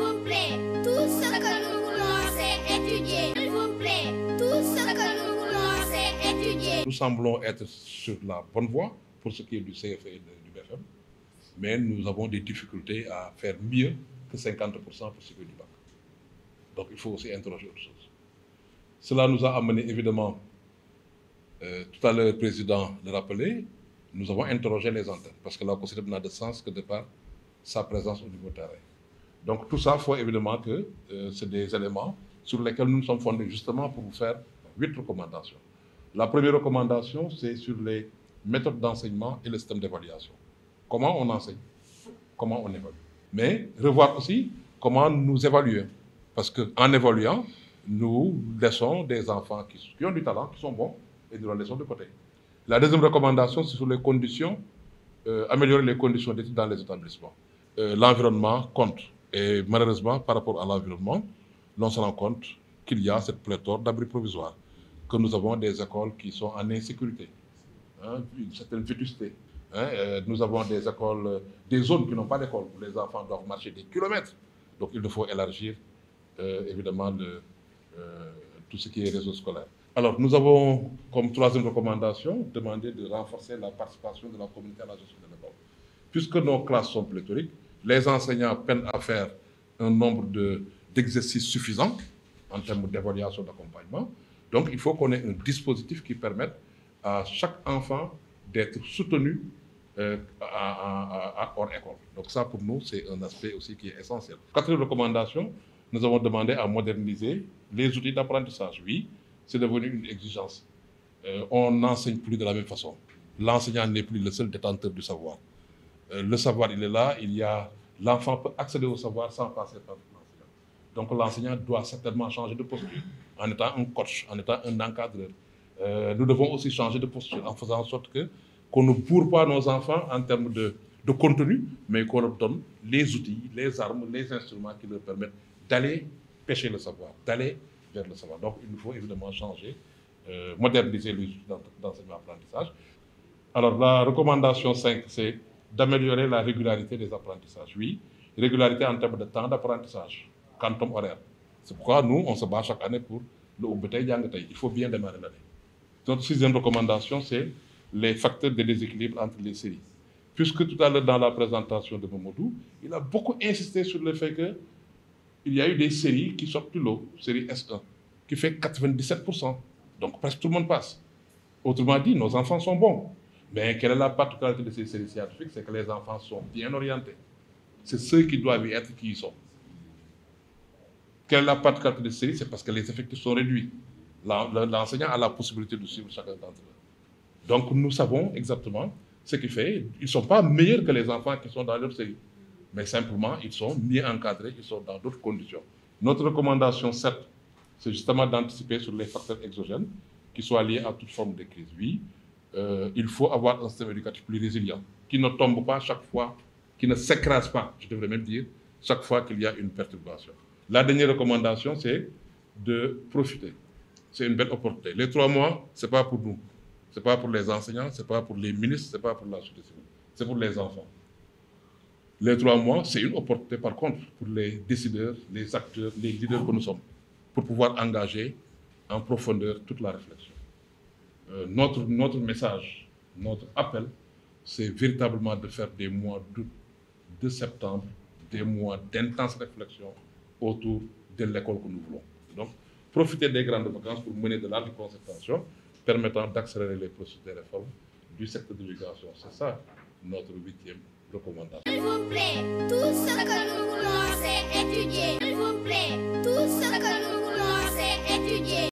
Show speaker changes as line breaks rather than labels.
vous plaît, tout ce que nous voulons, c'est étudier. S'il vous plaît, tout ce que nous voulons, c'est étudier.
Nous semblons être sur la bonne voie pour ce qui est du CFE et du BFM, mais nous avons des difficultés à faire mieux que 50% pour ce qui est du bac. Donc il faut aussi interroger autre chose. Cela nous a amené évidemment, tout à l'heure le président le rappelait, nous avons interrogé les antennes, parce que la considération n'a de sens que de par sa présence au niveau terrain. Donc tout ça, il faut évidemment que c'est des éléments sur lesquels nous nous sommes fondés justement pour vous faire 8 recommandations. La première recommandation, c'est sur les méthodes d'enseignement et le système d'évaluation. Comment on enseigne, comment on évalue. Mais revoir aussi comment nous évaluer. Parce qu'en évaluant, nous laissons des enfants qui ont du talent, qui sont bons, et nous les laissons de côté. La deuxième recommandation, c'est sur les conditions, améliorer les conditions d'études dans les établissements. L'environnement compte. Et malheureusement, par rapport à l'environnement, l'on se rend compte qu'il y a cette pléthore d'abris provisoires, que nous avons des écoles qui sont en insécurité, une certaine vétusté. Nous avons des écoles, des zones qui n'ont pas d'école, où les enfants doivent marcher des kilomètres. Donc il nous faut élargir évidemment tout ce qui est réseau scolaire. Alors nous avons comme troisième recommandation demandé de renforcer la participation de la communauté à la gestion de l'école. Puisque nos classes sont pléthoriques, les enseignants peinent à faire un nombre d'exercices suffisants en termes d'évaluation, d'accompagnement. Donc il faut qu'on ait un dispositif qui permette à chaque enfant d'être soutenu hors école. Donc ça, pour nous, c'est un aspect aussi qui est essentiel. Quatrième recommandation, nous avons demandé à moderniser les outils d'apprentissage. Oui, c'est devenu une exigence. On n'enseigne plus de la même façon. L'enseignant n'est plus le seul détenteur du savoir. Le savoir, il est là, l'enfant peut accéder au savoir sans passer par l'enseignant. Donc l'enseignant doit certainement changer de posture en étant un coach, en étant un encadreur. Nous devons aussi changer de posture en faisant en sorte qu'on ne bourre pas nos enfants en termes de contenu, mais qu'on leur donne les outils, les armes, les instruments qui leur permettent d'aller pêcher le savoir, d'aller vers le savoir. Donc il nous faut évidemment changer, moderniser les outils d'enseignement-apprentissage. Alors la recommandation 5, c'est d'améliorer la régularité des apprentissages. Oui, régularité en termes de temps d'apprentissage, quantum horaire. C'est pourquoi nous, on se bat chaque année pour le Oubetei Yangatei. Il faut bien démarrer l'année. Notre sixième recommandation, c'est les facteurs de déséquilibre entre les séries. Puisque tout à l'heure, dans la présentation de Mamadou, il a beaucoup insisté sur le fait qu'il y a eu des séries qui sortent du lot, série S1, qui fait 97%. Donc presque tout le monde passe. Autrement dit, nos enfants sont bons. Mais quelle est la particularité de ces séries scientifiques? C'est que les enfants sont bien orientés. C'est ceux qui doivent y être qui y sont. Quelle est la particularité de ces séries? C'est parce que les effectifs sont réduits. L'enseignant a la possibilité de suivre chacun d'entre eux. Donc nous savons exactement ce qui fait. Ils ne sont pas meilleurs que les enfants qui sont dans leur série. Mais simplement, ils sont mieux encadrés, ils sont dans d'autres conditions. Notre recommandation 7, c'est justement d'anticiper sur les facteurs exogènes qui soient liés à toute forme de crise. Oui, il faut avoir un système éducatif plus résilient, qui ne tombe pas chaque fois, qui ne s'écrase pas, je devrais même dire, chaque fois qu'il y a une perturbation. La dernière recommandation, c'est de profiter. C'est une belle opportunité. Les 3 mois, ce n'est pas pour nous. Ce n'est pas pour les enseignants, ce n'est pas pour les ministres, ce n'est pas pour la société civile. C'est pour les enfants. Les 3 mois, c'est une opportunité par contre pour les décideurs, les acteurs, les leaders que nous sommes, pour pouvoir engager en profondeur toute la réflexion. Notre message, notre appel, c'est véritablement de faire des mois d'août, de septembre, des mois d'intense réflexion autour de l'école que nous voulons. Donc, profiter des grandes vacances pour mener de larges concertations permettant d'accélérer les processus de réforme du secteur de l'éducation. C'est ça notre 8e recommandation.
S'il vous plaît, tout ce que nous voulons.